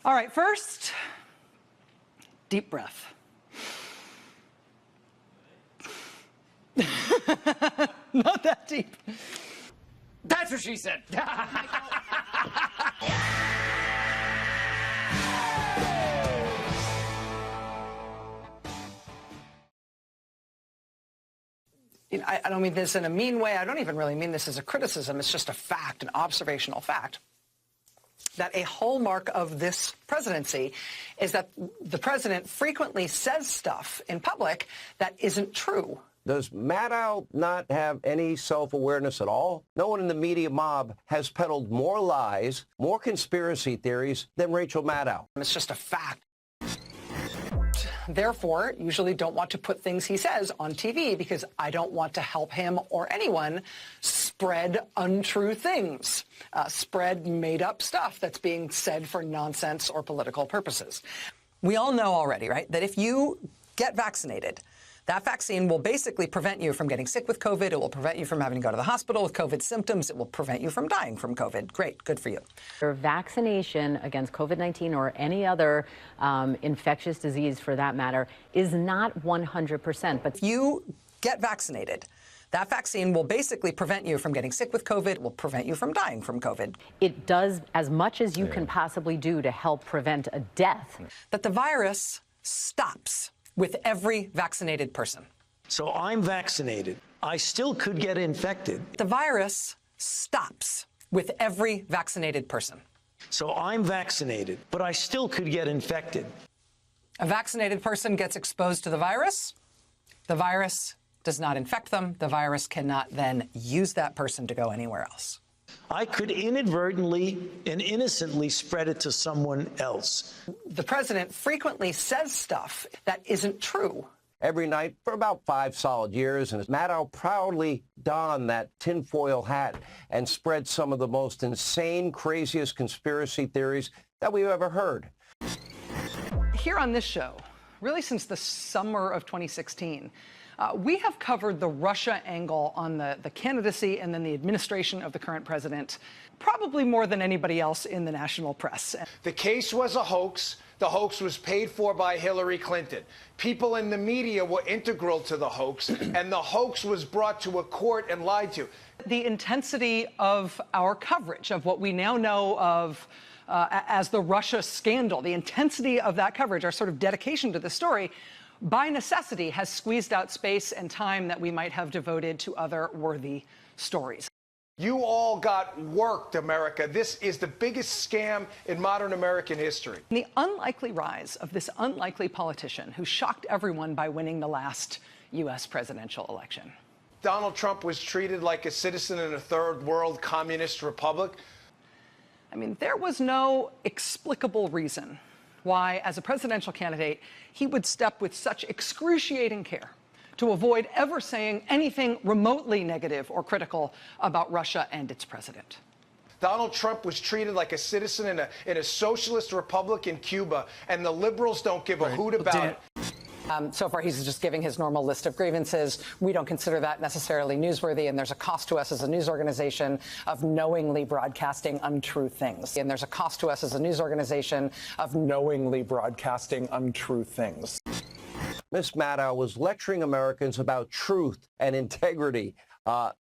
All right, first, deep breath. Not that deep. That's what she said. I don't mean this in a mean way. I don't even really mean this as a criticism. It's just a fact, an observational fact, that a hallmark of this presidency is that the president frequently says stuff in public that isn't true. Does Maddow not have any self-awareness at all? No one in the media mob has peddled more lies, more conspiracy theories than Rachel Maddow. It's just a fact. Therefore, usually don't want to put things he says on TV because I don't want to help him or anyone spread untrue things, spread made-up stuff that's being said for nonsense or political purposes. We all know already, right, that if you get vaccinated, that vaccine will basically prevent you from getting sick with COVID. It will prevent you from having to go to the hospital with COVID symptoms. It will prevent you from dying from COVID. Great. Good for you. Your vaccination against COVID-19 or any other infectious disease, for that matter, is not 100%. But if you get vaccinated, that vaccine will basically prevent you from getting sick with COVID. It will prevent you from dying from COVID. It does as much as you can possibly do to help prevent a death. That the virus stops with every vaccinated person. So I'm vaccinated. I still could get infected. The virus stops with every vaccinated person. So I'm vaccinated, but I still could get infected. A vaccinated person gets exposed to the virus. The virus does not infect them. The virus cannot then use that person to go anywhere else. I could inadvertently and innocently spread it to someone else. The president frequently says stuff that isn't true. Every night for about 5 solid years, and Maddow proudly donned that tinfoil hat and spread some of the most insane, craziest conspiracy theories that we've ever heard. Here on this show, really since the summer of 2016, we have covered the Russia angle on the candidacy and then the administration of the current president, probably more than anybody else in the national press. The case was a hoax. The hoax was paid for by Hillary Clinton. People in the media were integral to the hoax, and the hoax was brought to a court and lied to. The intensity of our coverage of what we now know of as the Russia scandal, the intensity of that coverage, our sort of dedication to the story, by necessity has squeezed out space and time that we might have devoted to other worthy stories. You all got worked, America. This is the biggest scam in modern American history. The unlikely rise of this unlikely politician who shocked everyone by winning the last U.S. presidential election. Donald Trump was treated like a citizen in a third world communist republic. I mean, there was no explicable reason why, as a presidential candidate, he would step with such excruciating care to avoid ever saying anything remotely negative or critical about Russia and its president. Donald Trump was treated like a citizen in a socialist republic in Cuba, and the liberals don't give a hoot about it. So far, he's just giving his normal list of grievances. We don't consider that necessarily newsworthy, and there's a cost to us as a news organization of knowingly broadcasting untrue things. And there's a cost to us as a news organization of knowingly broadcasting untrue things. Miss Maddow was lecturing Americans about truth and integrity.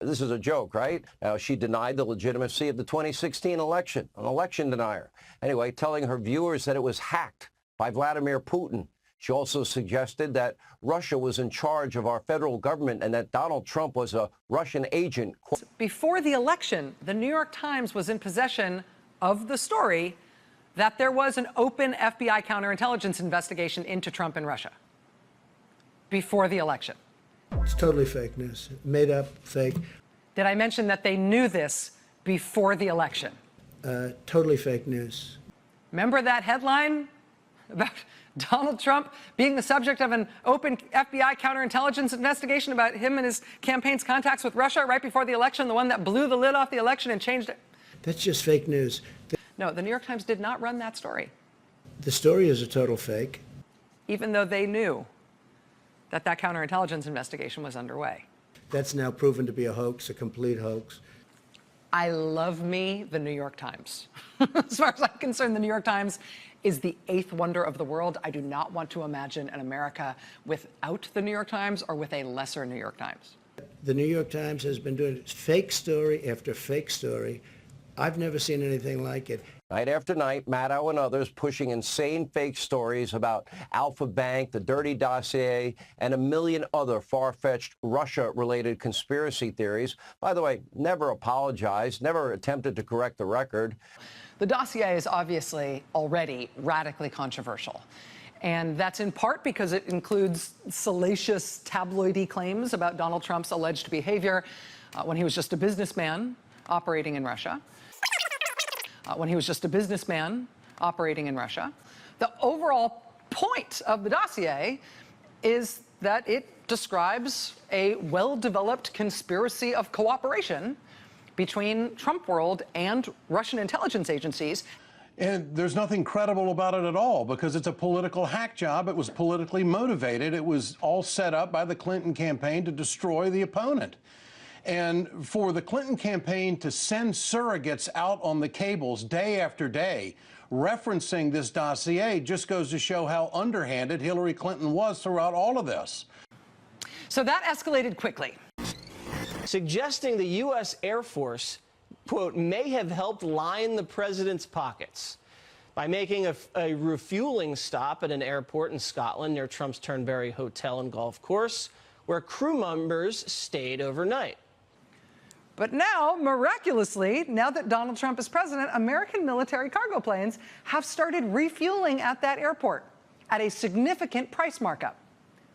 This is a joke, right? She denied the legitimacy of the 2016 election, an election denier. Anyway, telling her viewers that it was hacked by Vladimir Putin. She also suggested that Russia was in charge of our federal government and that Donald Trump was a Russian agent. Before the election, the New York Times was in possession of the story that there was an open FBI counterintelligence investigation into Trump and Russia. Before the election. It's totally fake news. Made up, fake. Did I mention that they knew this before the election? Totally fake news. Remember that headline about Donald Trump being the subject of an open FBI counterintelligence investigation about him and his campaign's contacts with Russia right before the election, the one that blew the lid off the election and changed it? That's just fake news. No, the New York Times did not run that story. The story is a total fake. Even though they knew that counterintelligence investigation was underway. That's now proven to be a hoax, a complete hoax. I love me the New York Times. As far as I'm concerned, the New York Times is the eighth wonder of the world. I do not want to imagine an America without the New York Times or with a lesser New York Times. The New York Times has been doing fake story after fake story. I've never seen anything like it. Night after night, Maddow and others pushing insane fake stories about Alpha Bank, the dirty dossier, and a million other far-fetched Russia-related conspiracy theories. By the way, never apologized, never attempted to correct the record. The dossier is obviously already radically controversial. And that's in part because it includes salacious tabloidy claims about Donald Trump's alleged behavior when he was just a businessman operating in Russia. The overall point of the dossier is that it describes a well-developed conspiracy of cooperation between Trump world and Russian intelligence agencies. And there's nothing credible about it at all because it's a political hack job. It was politically motivated. It was all set up by the Clinton campaign to destroy the opponent. And for the Clinton campaign to send surrogates out on the cables day after day referencing this dossier just goes to show how underhanded Hillary Clinton was throughout all of this. So that escalated quickly. Suggesting the U.S. Air Force, quote, may have helped line the president's pockets by making a refueling stop at an airport in Scotland near Trump's Turnberry Hotel and Golf Course, where crew members stayed overnight. But now, miraculously, now that Donald Trump is president, American military cargo planes have started refueling at that airport at a significant price markup,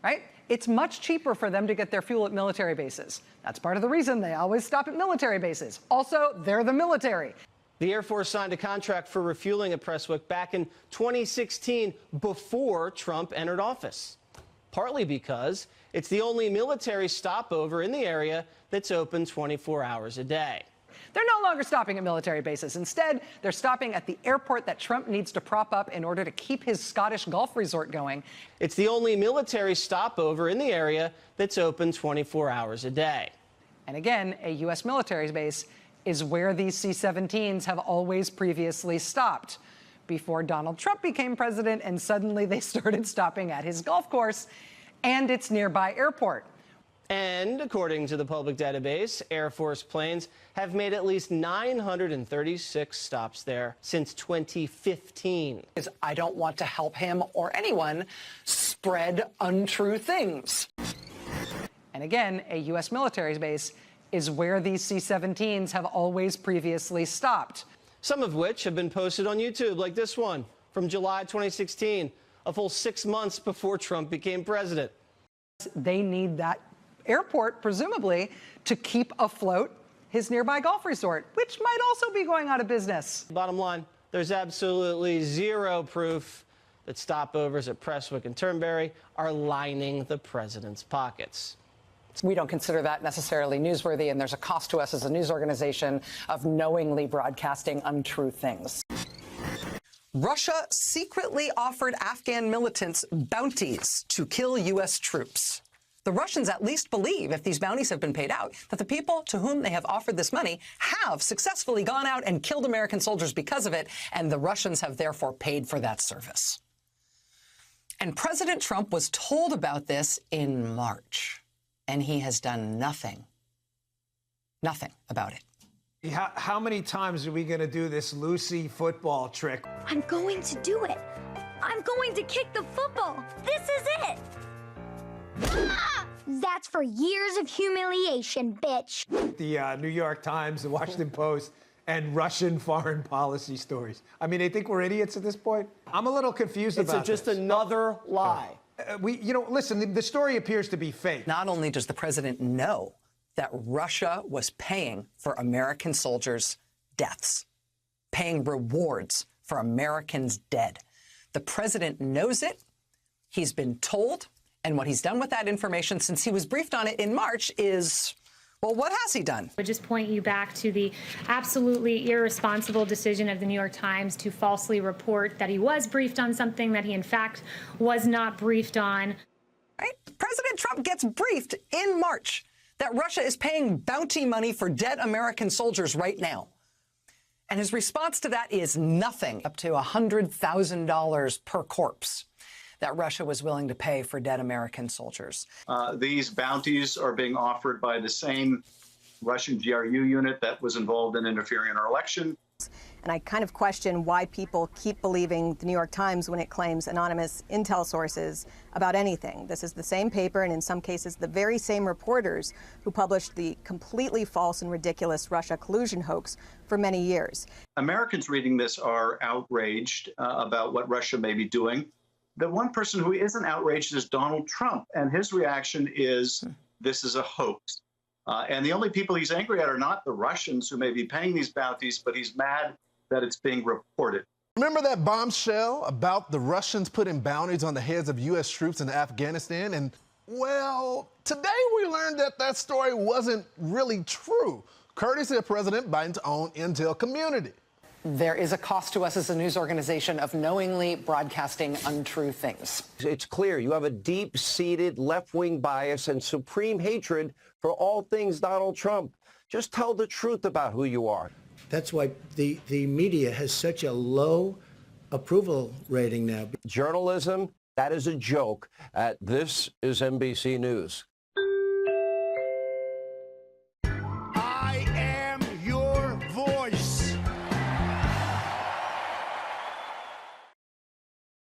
right? It's much cheaper for them to get their fuel at military bases. That's part of the reason they always stop at military bases. Also, they're the military. The Air Force signed a contract for refueling at Prestwick back in 2016 before Trump entered office, partly because it's the only military stopover in the area that's open 24 hours a day. They're no longer stopping at military bases. Instead, they're stopping at the airport that Trump needs to prop up in order to keep his Scottish golf resort going. It's the only military stopover in the area that's open 24 hours a day. And again, a U.S. military base is where these C-17s have always previously stopped before Donald Trump became president, and suddenly they started stopping at his golf course and its nearby airport. And according to the public database, Air Force planes have made at least 936 stops there since 2015. I don't want to help him or anyone spread untrue things. And again, a U.S. military base is where these C-17s have always previously stopped. Some of which have been posted on YouTube, like this one from July 2016, a full 6 months before Trump became president. They need that airport, presumably, to keep afloat his nearby golf resort, which might also be going out of business. Bottom line, there's absolutely zero proof that stopovers at Prestwick and Turnberry are lining the president's pockets. We don't consider that necessarily newsworthy, and there's a cost to us as a news organization of knowingly broadcasting untrue things. Russia secretly offered Afghan militants bounties to kill U.S. troops. The Russians at least believe, if these bounties have been paid out, that the people to whom they have offered this money have successfully gone out and killed American soldiers because of it, and the Russians have therefore paid for that service. And President Trump was told about this in March, and he has done nothing about it. How many times are we going to do this Lucy football trick? I'm going to do it. I'm going to kick the football. This is it. Ah! That's for years of humiliation, bitch. The New York Times, the Washington Post, and Russian foreign policy stories. I mean, they think we're idiots at this point. I'm a little confused about this. It's just another lie. Listen, the story appears to be fake. Not only does the president know that Russia was paying for American soldiers' deaths, paying rewards for Americans dead. The president knows it. He's been told. And what he's done with that information since he was briefed on it in March is, well, what has he done? I would just point you back to the absolutely irresponsible decision of the New York Times to falsely report that he was briefed on something that he, in fact, was not briefed on. Right? President Trump gets briefed in March that Russia is paying bounty money for dead American soldiers right now. And his response to that is nothing, up to $100,000 per corpse that Russia was willing to pay for dead American soldiers. These bounties are being offered by the same Russian GRU unit that was involved in interfering in our election. And I kind of question why people keep believing the New York Times when it claims anonymous intel sources about anything. This is the same paper, and in some cases, the very same reporters who published the completely false and ridiculous Russia collusion hoax for many years. Americans reading this are outraged about what Russia may be doing. The one person who isn't outraged is Donald Trump, and his reaction is, this is a hoax. And the only people he's angry at are not the Russians who may be paying these bounties, but he's mad that it's being reported. Remember that bombshell about the Russians putting bounties on the heads of U.S. troops in Afghanistan? And, well, today we learned that that story wasn't really true, courtesy of President Biden's own intel community. There is a cost to us as a news organization of knowingly broadcasting untrue things. It's clear you have a deep-seated left-wing bias and supreme hatred for all things Donald Trump. Just tell the truth about who you are. That's why the media has such a low approval rating now. Journalism, that is a joke. This is NBC News.